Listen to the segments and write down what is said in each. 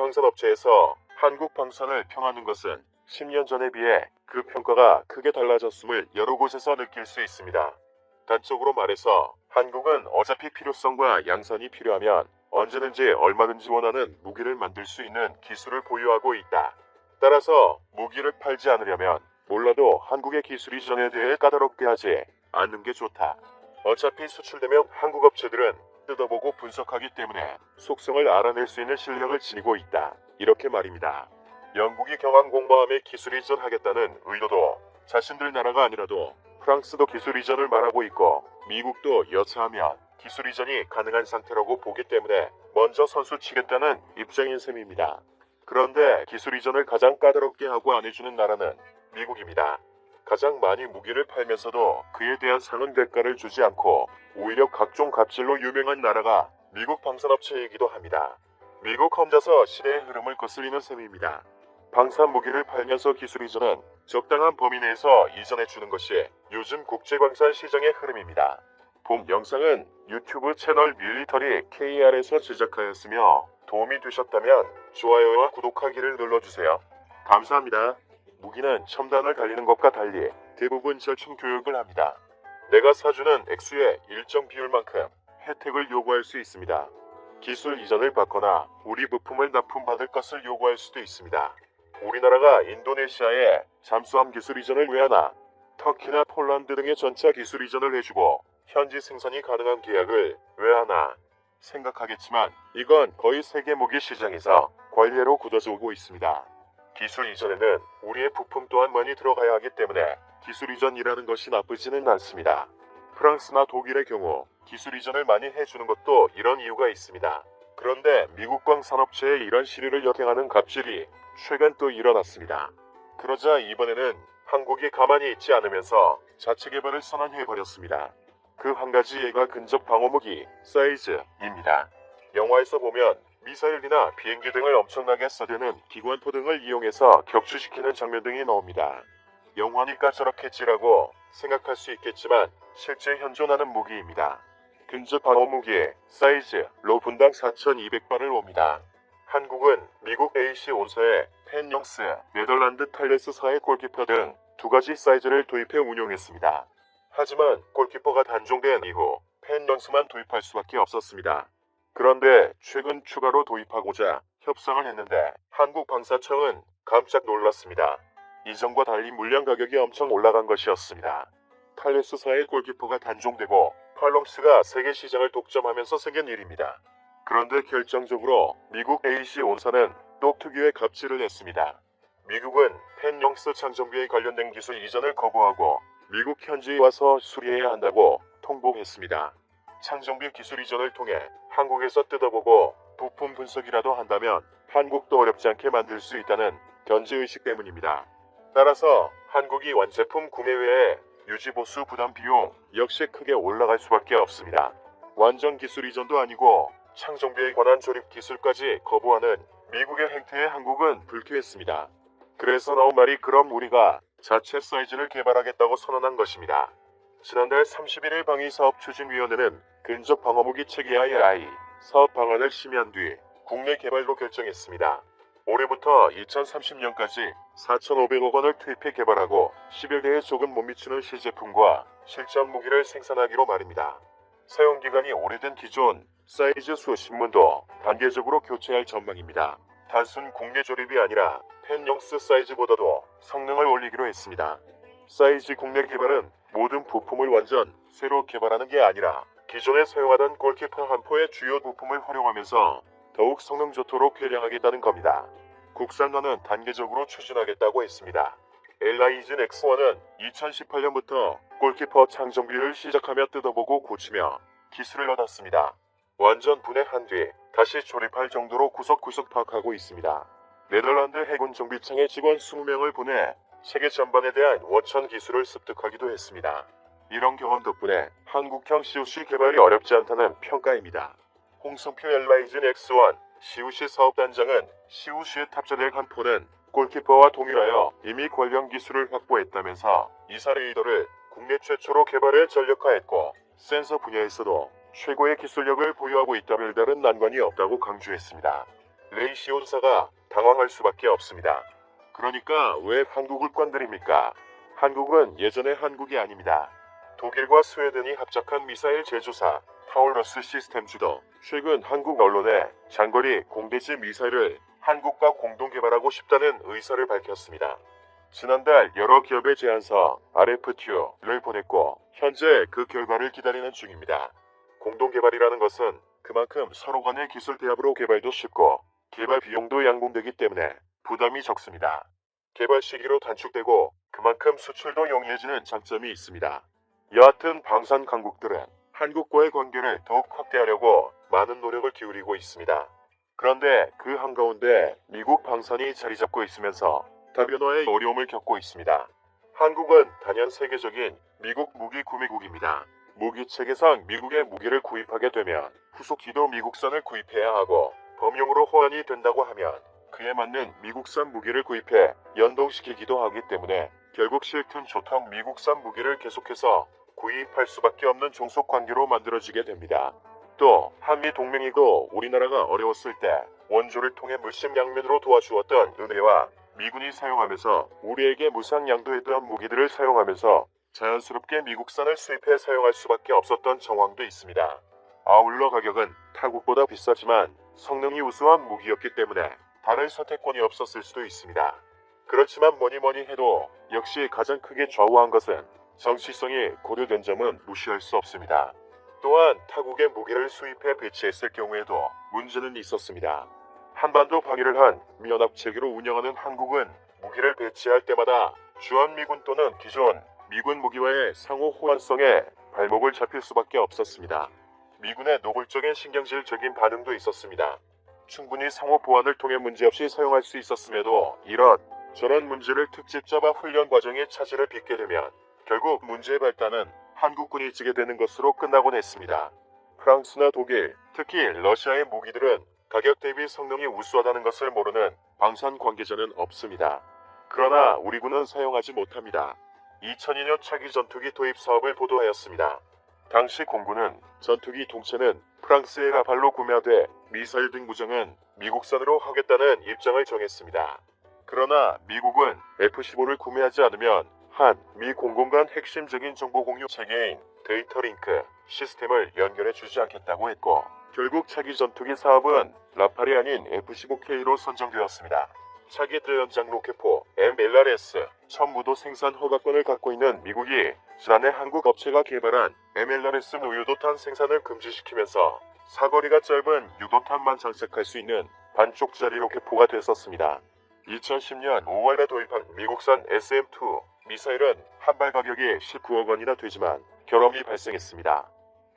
방산업체에서 한국 방산을 평하는 것은 10년 전에 비해 그 평가가 크게 달라졌음을 여러 곳에서 느낄 수 있습니다. 단적으로 말해서 한국은 어차피 필요성과 양산이 필요하면 언제든지 얼마든지 원하는 무기를 만들 수 있는 기술을 보유하고 있다. 따라서 무기를 팔지 않으려면 몰라도 한국의 기술 이전에 대해 까다롭게 하지 않는 게 좋다. 어차피 수출되면 한국 업체들은 뜯어보고 분석하기 때문에 속성을 알아낼 수 있는 실력을 지니고 있다. 이렇게 말입니다. 영국이 경항공모함에 기술 이전하겠다는 의도도 자신들 나라가 아니라도 프랑스도 기술 이전을 말하고 있고 미국도 여차하면 기술 이전이 가능한 상태라고 보기 때문에 먼저 선수 치겠다는 입장인 셈입니다. 그런데 기술 이전을 가장 까다롭게 하고 안 해주는 나라는 미국입니다. 가장 많이 무기를 팔면서도 그에 대한 상응 대가를 주지 않고 오히려 각종 갑질로 유명한 나라가 미국 방산업체이기도 합니다. 미국 혼자서 시대의 흐름을 거슬리는 셈입니다. 방산 무기를 팔면서 기술 이전은 적당한 범위 내에서 이전해주는 것이 요즘 국제광산 시장의 흐름입니다. 본 영상은 유튜브 채널 밀리터리 KR에서 제작하였으며 도움이 되셨다면 좋아요와 구독하기를 눌러주세요. 감사합니다. 무기는 첨단을 달리는 것과 달리 대부분 절충 교육을 합니다. 내가 사주는 액수의 일정 비율만큼 혜택을 요구할 수 있습니다. 기술 이전을 받거나 우리 부품을 납품받을 것을 요구할 수도 있습니다. 우리나라가 인도네시아에 잠수함 기술 이전을 왜 하나? 터키나 폴란드 등의 전차 기술 이전을 해주고 현지 생산이 가능한 계약을 왜 하나? 생각하겠지만 이건 거의 세계 무기 시장에서 관례로 굳어져 오고 있습니다. 기술 이전에는 우리의 부품 또한 많이 들어가야 하기 때문에 기술 이전이라는 것이 나쁘지는 않습니다. 프랑스나 독일의 경우 기술 이전을 많이 해주는 것도 이런 이유가 있습니다. 그런데 미국 광산업체의 이런 시류를 역행하는 갑질이 최근 또 일어났습니다. 그러자 이번에는 한국이 가만히 있지 않으면서 자체 개발을 선언해버렸습니다. 그 한 가지 예가 근접 방어무기 사이즈입니다. 영화에서 보면 미사일이나 비행기 등을 엄청나게 쏴대는 기관포 등을 이용해서 격추시키는 장면 등이 나옵니다. 영화니까 저렇겠지라고 생각할 수 있겠지만 실제 현존하는 무기입니다. 근접 방어무기의 사이즈로 분당 4,200발을 옵니다. 한국은 미국 AC 온사의 펜영스, 네덜란드 탈레스사의 골키퍼 등 두 가지 사이즈를 도입해 운용했습니다. 하지만 골키퍼가 단종된 이후 펜영스만 도입할 수밖에 없었습니다. 그런데 최근 추가로 도입하고자 협상을 했는데 한국 방사청은 깜짝 놀랐습니다. 이전과 달리 물량 가격이 엄청 올라간 것이었습니다. 탈레스사의 골키퍼가 단종되고 팔롱스가 세계 시장을 독점하면서 생긴 일입니다. 그런데 결정적으로 미국 AC 온사는 또 특유의 갑질을 했습니다. 미국은 펜영스 창정비에 관련된 기술 이전을 거부하고 미국 현지에 와서 수리해야 한다고 통보했습니다. 창정비 기술 이전을 통해 한국에서 뜯어보고 부품 분석이라도 한다면 한국도 어렵지 않게 만들 수 있다는 견제의식 때문입니다. 따라서 한국이 완제품 구매 외에 유지보수 부담 비용 역시 크게 올라갈 수밖에 없습니다. 완전 기술 이전도 아니고 창정비에 관한 조립 기술까지 거부하는 미국의 행태에 한국은 불쾌했습니다. 그래서 나온 말이 그럼 우리가 자체 사이즈를 개발하겠다고 선언한 것입니다. 지난달 31일 방위사업추진위원회는 근접 방어무기 체계 II 사업 방안을 심의한 뒤 국내 개발로 결정했습니다. 올해부터 2030년까지 4,500억 원을 투입해 개발하고 10여 개의 조금 못 미치는 시제품과 실전 무기를 생산하기로 말입니다. 사용기간이 오래된 기존 사이즈 수십문도 단계적으로 교체할 전망입니다. 단순 국내 조립이 아니라 펜영스 사이즈보다도 성능을 올리기로 했습니다. 사이즈 국내 개발은 모든 부품을 완전 새로 개발하는 게 아니라 기존에 사용하던 골키퍼 한 포의 주요 부품을 활용하면서 더욱 성능 좋도록 개량하겠다는 겁니다. 국산화는 단계적으로 추진하겠다고 했습니다. 엘라이즌 X1은 2018년부터 골키퍼 창정비를 시작하며 뜯어보고 고치며 기술을 얻었습니다. 완전 분해한 뒤 다시 조립할 정도로 구석구석 파악하고 있습니다. 네덜란드 해군 정비청에 직원 20명을 보내 세계 전반에 대한 원천 기술을 습득하기도 했습니다. 이런 경험 덕분에 한국형 COC 개발이 어렵지 않다는 평가입니다. 홍성표 엘라이즌 X1 COC 사업단장은 COC에 탑재될 한 포는 골키퍼와 동일하여 이미 관련 기술을 확보했다면서 이사 레이더를 국내 최초로 개발해 전력화했고 센서 분야에서도 최고의 기술력을 보유하고 있다. 별다른 난관이 없다고 강조했습니다. 레이시온사가 당황할 수밖에 없습니다. 그러니까 왜 한국을 건드립니까? 한국은 예전의 한국이 아닙니다. 독일과 스웨덴이 합작한 미사일 제조사 타울러스 시스템 주도 최근 한국 언론에 장거리 공대지 미사일을 한국과 공동 개발하고 싶다는 의사를 밝혔습니다. 지난달 여러 기업의 제안서 RFQ를 보냈고 현재 그 결과를 기다리는 중입니다. 공동 개발이라는 것은 그만큼 서로 간의 기술 대합으로 개발도 쉽고 개발 비용도 양분되기 때문에 부담이 적습니다. 개발 시기로 단축되고 그만큼 수출도 용이해지는 장점이 있습니다. 여하튼 방산 강국들은 한국과의 관계를 더욱 확대하려고 많은 노력을 기울이고 있습니다. 그런데 그 한가운데 미국 방산이 자리 잡고 있으면서 다변화의 어려움을 겪고 있습니다. 한국은 단연 세계적인 미국 무기 구매국입니다. 무기 체계상 미국의 무기를 구입하게 되면 후속기도 미국산을 구입해야 하고 범용으로 호환이 된다고 하면 그에 맞는 미국산 무기를 구입해 연동시키기도 하기 때문에 결국 싫든 좋든 미국산 무기를 계속해서 구입할 수밖에 없는 종속 관계로 만들어지게 됩니다. 또 한미 동맹이고 우리나라가 어려웠을 때 원조를 통해 물심양면으로 도와주었던 은혜와 미군이 사용하면서 우리에게 무상 양도했던 무기들을 사용하면서 자연스럽게 미국산을 수입해 사용할 수밖에 없었던 정황도 있습니다. 아울러 가격은 타국보다 비싸지만 성능이 우수한 무기였기 때문에 다른 선택권이 없었을 수도 있습니다. 그렇지만 뭐니 해도 역시 가장 크게 좌우한 것은 정치성이 고려된 점은 무시할 수 없습니다. 또한 타국의 무기를 수입해 배치했을 경우에도 문제는 있었습니다. 한반도 방위를 한 미연합 체계로 운영하는 한국은 무기를 배치할 때마다 주한미군 또는 기존 미군 무기와의 상호 호환성에 발목을 잡힐 수밖에 없었습니다. 미군의 노골적인 신경질적인 반응도 있었습니다. 충분히 상호 보완을 통해 문제없이 사용할 수 있었음에도 이런 저런 문제를 특집 잡아 훈련 과정에 차질을 빚게 되면 결국 문제의 발단은 한국군이 지게 되는 것으로 끝나곤 했습니다. 프랑스나 독일, 특히 러시아의 무기들은 가격 대비 성능이 우수하다는 것을 모르는 방산 관계자는 없습니다. 그러나 우리 군은 사용하지 못합니다. 2002년 차기 전투기 도입 사업을 보도하였습니다. 당시 공군은 전투기 동체는 프랑스의 라팔로 구매하되 미사일 등 무장은 미국산으로 하겠다는 입장을 정했습니다. 그러나 미국은 F-15를 구매하지 않으면 한 미 공군 간 핵심적인 정보 공유 체계인 데이터 링크 시스템을 연결해 주지 않겠다고 했고 결국 차기 전투기 사업은 라팔이 아닌 F-15K로 선정되었습니다. 차기 대연장 로켓포 MLRS 천무도 생산 허가권을 갖고 있는 미국이 지난해 한국 업체가 개발한 MLRS 무유도탄 생산을 금지시키면서 사거리가 짧은 유도탄만 장착할 수 있는 반쪽짜리 로켓포가 됐었습니다. 2010년 5월에 도입한 미국산 SM-2 미사일은 한 발 가격이 19억 원이나 되지만 결함이 발생했습니다.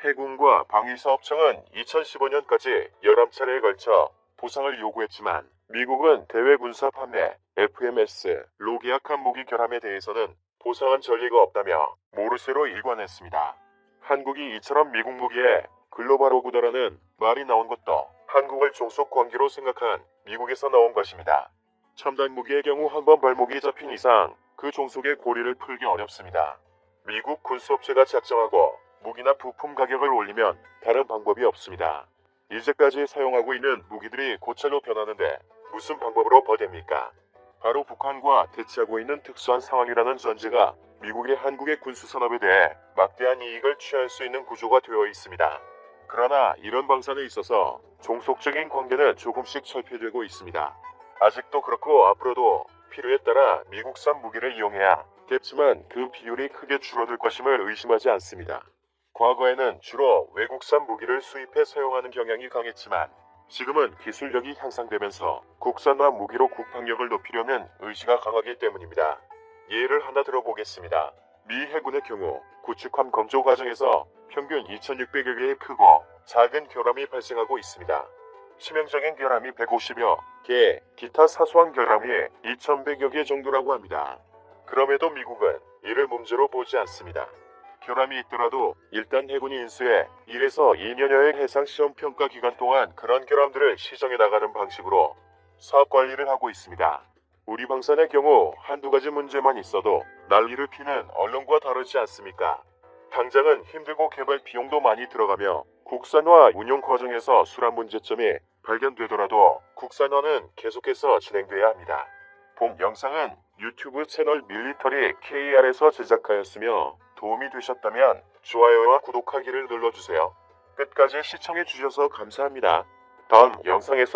해군과 방위사업청은 2015년까지 11차례에 걸쳐 보상을 요구했지만 미국은 대외 군사 판매, FMS로 계약한 무기 결함에 대해서는 보상한 전례가 없다며 모르쇠로 일관했습니다. 한국이 이처럼 미국 무기에 글로벌 오구더라는 말이 나온 것도 한국을 종속 관계로 생각한 미국에서 나온 것입니다. 첨단 무기의 경우 한 번 발목이 잡힌 이상 그 종속의 고리를 풀기 어렵습니다. 미국 군수업체가 작정하고 무기나 부품 가격을 올리면 다른 방법이 없습니다. 이제까지 사용하고 있는 무기들이 고철로 변하는데 무슨 방법으로 버팁니까? 바로 북한과 대치하고 있는 특수한 상황이라는 전제가 미국이 한국의 군수산업에 대해 막대한 이익을 취할 수 있는 구조가 되어 있습니다. 그러나 이런 방산에 있어서 종속적인 관계는 조금씩 철폐되고 있습니다. 아직도 그렇고 앞으로도 필요에 따라 미국산 무기를 이용해야겠지만 그 비율이 크게 줄어들 것임을 의심하지 않습니다. 과거에는 주로 외국산 무기를 수입해 사용하는 경향이 강했지만 지금은 기술력이 향상되면서 국산화 무기로 국방력을 높이려는 의지가 강하기 때문입니다. 예를 하나 들어보겠습니다. 미 해군의 경우 구축함 건조 과정에서 평균 2,600여 개의 크고 작은 결함이 발생하고 있습니다. 치명적인 결함이 150여 개, 기타 사소한 결함이 2,100여 개 정도라고 합니다. 그럼에도 미국은 이를 문제로 보지 않습니다. 결함이 있더라도 일단 해군이 인수해 1에서 2년여의 해상 시험 평가 기간 동안 그런 결함들을 시정해 나가는 방식으로 사업 관리를 하고 있습니다. 우리 방산의 경우 한두 가지 문제만 있어도 난리를 피는 언론과 다르지 않습니까? 당장은 힘들고 개발 비용도 많이 들어가며 국산화 운용 과정에서 수란 문제점이 발견되더라도 국산화는 계속해서 진행돼야 합니다. 본 영상은 유튜브 채널 밀리터리 KR에서 제작하였으며 도움이 되셨다면 좋아요와 구독하기를 눌러주세요. 끝까지 시청해주셔서 감사합니다. 다음 영상에서